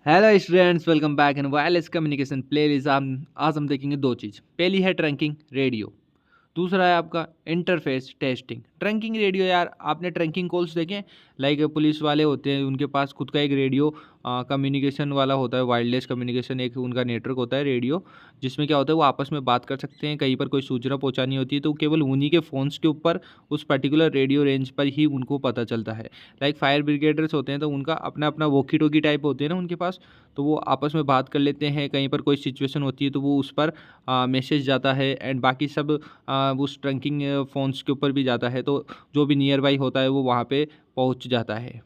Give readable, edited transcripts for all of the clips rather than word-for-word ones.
Hello students, welcome back in wireless communication playlist. आज हम देखेंगे दो चीज़। पहली है ट्रंकिंग रेडियो, दूसरा है आपका इंटरफेस टेस्टिंग। ट्रंकिंग रेडियो, यार आपने ट्रंकिंग कॉल्स देखे? लाइक पुलिस वाले होते हैं, उनके पास खुद का एक रेडियो कम्युनिकेशन वाला होता है, वायरलेस कम्युनिकेशन एक उनका नेटवर्क होता है रेडियो, जिसमें क्या होता है वो आपस में बात कर सकते हैं। कहीं पर कोई सूचना पहुंचानी होती है तो केवल उन्हीं के फ़ोन्स के ऊपर उस पर्टिकुलर रेडियो रेंज पर ही उनको पता चलता है। लाइक फायर ब्रिगेडर्स होते हैं तो उनका अपना अपना वॉकी टॉकी टाइप होते हैं ना उनके पास, तो वो आपस में बात कर लेते हैं। कहीं पर कोई सिचुएशन होती है तो वो उस पर मैसेज जाता है एंड बाकी सब उस ट्रंकिंग फ़ोन्स के ऊपर भी जाता है, तो जो भी नियर बाई होता है वो वहाँ पे पहुँच जाता है।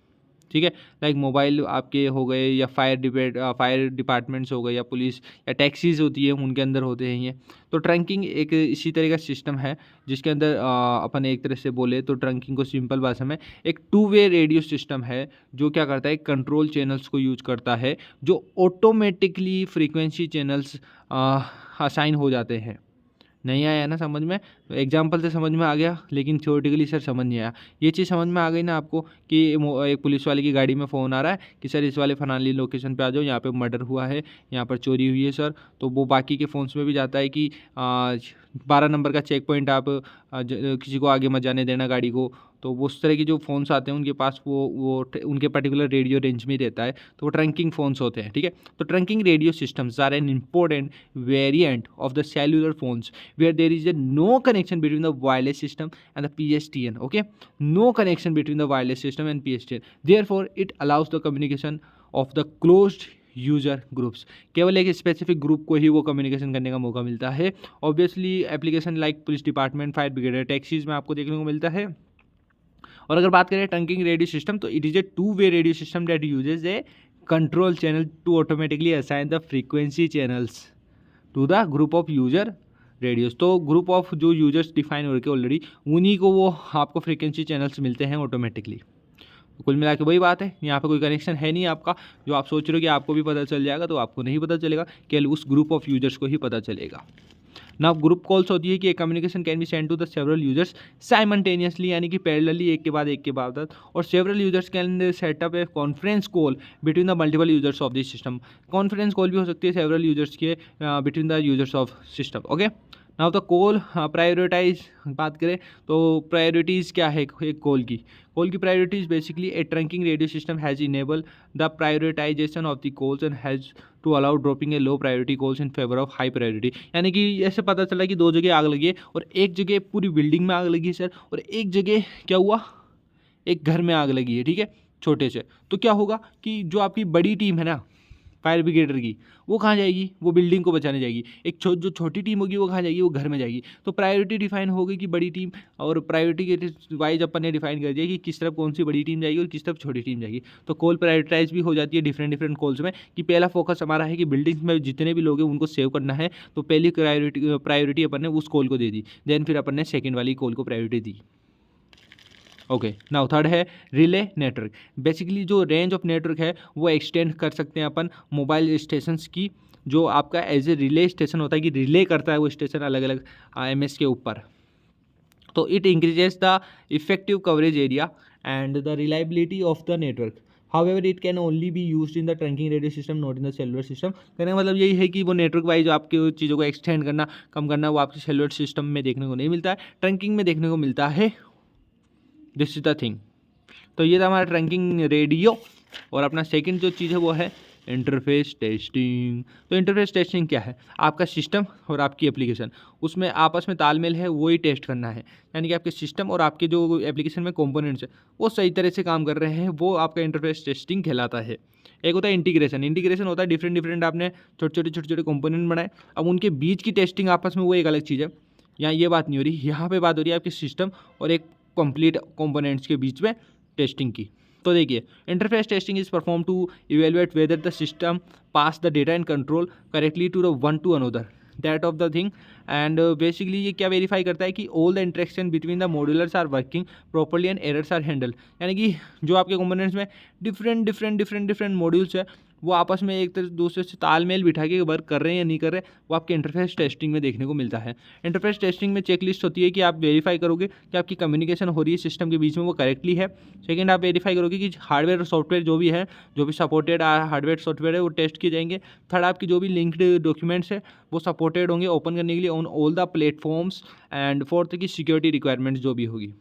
ठीक है, लाइक मोबाइल आपके हो गए या फायर डिपार्टमेंट्स हो गए या पुलिस या टैक्सीज़ होती है उनके अंदर होते हैं ये। तो ट्रंकिंग एक इसी तरह का सिस्टम है जिसके अंदर अपन एक तरह से बोले तो ट्रंकिंग को सिंपल भाषा में एक टू वे रेडियो सिस्टम है जो क्या करता है, कंट्रोल चैनल्स को यूज करता है जो ऑटोमेटिकली फ्रीक्वेंसी चैनल्स असाइन हो जाते हैं। नहीं आया ना समझ में? तो एग्जाम्पल से समझ में आ गया, लेकिन थ्योरेटिकली सर समझ नहीं आया। ये चीज़ समझ में आ गई ना आपको कि एक पुलिस वाले की गाड़ी में फ़ोन आ रहा है कि सर इस वाले फलानी लोकेशन पे आ जाओ, यहाँ पे मर्डर हुआ है, यहाँ पर चोरी हुई है सर। तो वो बाकी के फ़ोन्स में भी जाता है कि 12 नंबर का चेक पॉइंट आप किसी को आगे मत जाने देना गाड़ी को। तो वो उस तरह की जो फ़ोन्स आते हैं उनके पास उनके पर्टिकुलर रेडियो रेंज में ही रहता है, तो वो ट्रंकिंग फ़ोन्स होते हैं। ठीक है, तो trunking radio systems are an important variant of the cellular phones where there is a no connection between the wireless system and the PSTN. Okay, no connection between the wireless system and PSTN. Therefore, it allows the communication of the closed user groups. केवल एक specific group को ही वो communication करने का मौका मिलता है। Obviously application like police department, fire brigade, taxis में आपको देखने को मिलता है। और अगर बात करें ट्रंकिंग रेडियो सिस्टम, तो it is a two way radio system that uses a control channel to automatically assign the frequency channels to the group of user radios. तो ग्रुप ऑफ जो यूजर्स डिफाइन हो रखे already, उन्हीं को वो आपको frequency channels मिलते हैं ऑटोमेटिकली। तो कुल मिला के वही बात है, यहाँ पे कोई कनेक्शन है नहीं आपका। जो आप सोच रहे हो कि आपको भी पता चल जाएगा, तो आपको नहीं पता चलेगा, केवल उस ग्रुप ऑफ यूजर्स को ही पता चलेगा। ना ग्रुप कॉल्स होती है कि communication can be send to the several users simultaneously, यानी कि पैरेलली एक के बाद। और several users can set up a conference call between the multiple users of this system. Conference call भी हो सकती है सेवरल यूजर्स के between the users of system. Okay, now the call prioritize बात करें तो प्रायोरिटीज़ क्या है एक कॉल की priorities basically a trunking radio system has enable the prioritization of the calls and has to allow dropping a low priority calls in favour of high priority. यानी कि ऐसे पता चला कि दो जगह आग लगी है और एक जगह पूरी बिल्डिंग में आग लगी है सर, और एक जगह क्या हुआ, एक घर में आग लगी है। ठीक है, छोटे से। तो क्या होगा कि जो आपकी बड़ी टीम है ना फायर ब्रिगेडर की, वो कहाँ जाएगी, वो बिल्डिंग को बचाने जाएगी। एक जो छोटी टीम होगी वो कहाँ जाएगी, वो घर में जाएगी। तो प्रायोरिटी डिफाइन हो गई कि बड़ी टीम, और प्रायोरिटी के वाइज अपन ने डिफाइन कर दिया कि किस तरफ कौन सी बड़ी टीम जाएगी और किस तरफ छोटी टीम जाएगी। तो कॉल प्रायोरिटाइज भी हो जाती है डिफरेंट कॉल्स में, कि पहला फोकस हमारा है कि बिल्डिंग्स में जितने भी लोग हैं उनको सेव करना है, तो पहली प्रायोरिटी अपन ने उस कॉल को दे दी, देन फिर अपन ने सेकेंड वाली कॉल को प्रायोरिटी दी। ओके, नाउ थर्ड है रिले नेटवर्क। बेसिकली जो रेंज ऑफ नेटवर्क है वो एक्सटेंड कर सकते हैं अपन मोबाइल स्टेशंस की, जो आपका एज ए रिले स्टेशन होता है कि रिले करता है वो स्टेशन अलग अलग एमएस के ऊपर। तो it increases the effective coverage area and the reliability of the network. However it can only be used in the trunking radio system, not in the cellular system. कहने का मतलब यही है कि वो नेटवर्क वाइज आपकी चीज़ों को एक्सटेंड करना, कम करना, वो आपके सेलुलर सिस्टम में देखने को नहीं मिलता है, ट्रंकिंग में देखने को मिलता है। This is the thing. तो ये था हमारा ट्रंकिंग रेडियो। और अपना सेकंड जो चीज़ है वो है इंटरफेस टेस्टिंग। तो इंटरफेस टेस्टिंग क्या है, आपका सिस्टम और आपकी एप्लीकेशन, उसमें आपस में तालमेल है वो ही टेस्ट करना है। यानी कि आपके सिस्टम और आपके जो एप्लीकेशन में कंपोनेंट्स है वो सही तरह से काम कर रहे हैं, वो आपका इंटरफेस टेस्टिंग कहलाता है। एक होता है इंटीग्रेशन होता है डिफरेंट आपने छोटे छोटे कंपोनेंट बनाए, अब उनके बीच की टेस्टिंग आपस में वो एक अलग चीज़ है। यहाँ ये बात नहीं हो रही, यहाँ पे बात हो रही है आपके सिस्टम और एक कंप्लीट कंपोनेंट्स के बीच में टेस्टिंग की। तो देखिए, interface testing is perform to evaluate whether the system pass the data and control correctly to the one to another that of the thing. And basically ये क्या वेरीफाई करता है कि all the interaction between the modulars are working properly and errors are handle. यानी कि जो आपके components में डिफरेंट मॉड्यूल्स है वो आपस में एक दूसरे से तालमेल बिठा के वर्क कर रहे हैं या नहीं कर रहे, वो आपके इंटरफेस टेस्टिंग में देखने को मिलता है। इंटरफेस टेस्टिंग में चेकलिस्ट होती है कि आप वेरीफाई करोगे कि आपकी कम्युनिकेशन हो रही है सिस्टम के बीच में, वो करेक्टली है। सेकेंड, आप वेरीफाई करोगे कि हार्डवेयर और सॉफ्टवेयर जो भी है, जो भी सपोर्टेड हार्डवेयर सॉफ्टवेयर है, वो टेस्ट किए जाएंगे। थर्ड, आपकी जो भी लिंक्ड डॉक्यूमेंट्स है वो सपोर्टेड होंगे ओपन करने के लिए on all the platforms. And fourth की सिक्योरिटी रिक्वायरमेंट्स जो भी होगी,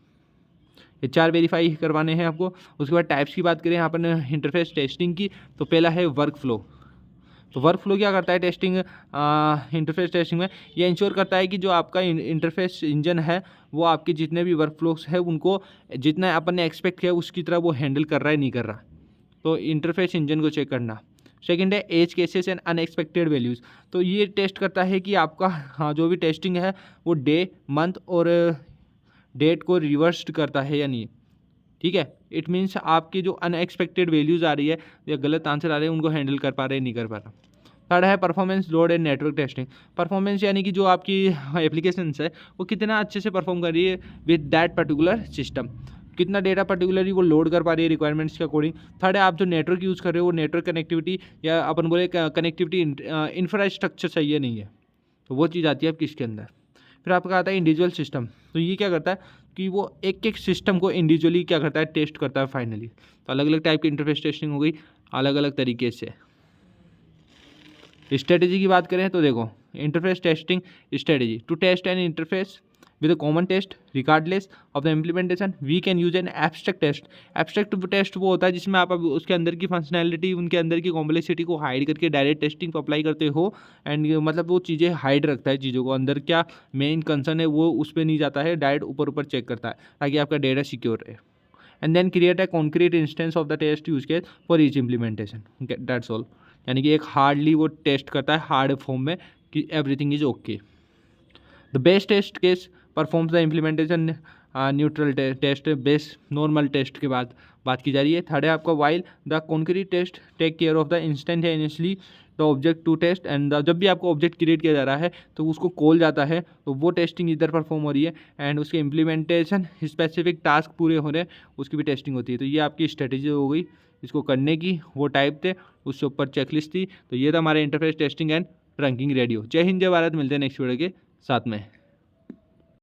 ये 4 वेरीफाई करवाने हैं आपको। उसके बाद टाइप्स की बात करें यहाँ पर इंटरफेस टेस्टिंग की, तो पहला है वर्क फ्लो। तो वर्क फ्लो क्या करता है टेस्टिंग इंटरफेस टेस्टिंग में, ये इंश्योर करता है कि जो आपका इंटरफेस इंजन है वो आपके जितने भी वर्क फ्लोस है उनको जितना अपन ने एक्सपेक्ट किया उसकी तरह वो हैंडल कर रहा है नहीं कर रहा, तो इंटरफेस इंजन को चेक करना। सेकेंड है edge cases and unexpected values. तो ये टेस्ट करता है कि आपका जो भी टेस्टिंग है वो डे, मंथ और डेट को रिवर्स करता है या नहीं। ठीक है, इट मीन्स आपकी जो अनएक्सपेक्टेड वैल्यूज़ आ रही है या गलत आंसर आ रहे हैं उनको हैंडल कर पा रहे हैं नहीं कर पा रहा। थर्ड है performance load and network testing. Performance यानी कि जो आपकी एप्लीकेशंस है वो कितना अच्छे से परफॉर्म कर रही है विद दैट पर्टिकुलर सिस्टम, कितना डेटा पर्टिकुलरली वो लोड कर पा रही है रिक्वायरमेंट्स के अकॉर्डिंग। थर्ड है आप जो नेटवर्क यूज़ कर रहे हो वो नेटवर्क कनेक्टिविटी या अपन बोले कनेक्टिविटी इंफ्रास्ट्रक्चर सही है नहीं है, तो वो चीज़ आती है आपकी इसके अंदर। फिर आपका आता है इंडिविजुअल सिस्टम। तो ये क्या करता है कि वो एक एक सिस्टम को इंडिविजुअली क्या करता है टेस्ट करता है फाइनली। तो अलग अलग टाइप की इंटरफेस टेस्टिंग हो गई अलग अलग तरीके से। स्ट्रेटेजी की बात करें तो देखो interface testing strategy to test an interface with a common test regardless of the implementation we can use an abstract test. Abstract test वो होता है जिसमें आप उसके अंदर की फंक्शनैलिटी उनके अंदर की कॉम्प्लेक्सिटी को हाइड करके डायरेक्ट टेस्टिंग पर अप्लाई करते हो। एंड मतलब वो चीज़ें हाइड रखता है, चीज़ों को अंदर क्या मेन कंसर्न है वो उस पर नहीं जाता है, डायरेक्ट ऊपर ऊपर चेक करता है ताकि आपका डेटा सिक्योर रहे। And then create a concrete instance of the test use case for each implementation, that's all. यानी कि एक हार्डली वो टेस्ट करता है हार्ड फॉर्म में कि everything is okay. The best test case performs the implementation neutral test best normal test के बाद बात की जा रही है। थर्ड है आपका while the concrete test take care of the instantaneously the object to test. And जब भी आपको ऑब्जेक्ट क्रिएट किया जा रहा है तो उसको कॉल जाता है, तो वो टेस्टिंग इधर परफॉर्म हो रही है। एंड उसके इम्प्लीमेंटेशन स्पेसिफिक टास्क पूरे हो रहे हैं उसकी भी टेस्टिंग होती है। तो ये आपकी स्ट्रेटेजी हो गई इसको करने की, वो टाइप थे उसके ऊपर चेकलिस्ट थी। तो ये था हमारे interface testing and trunking radio. जय हिंद जय भारत, मिलते हैं नेक्स्ट वीडियो के साथ में।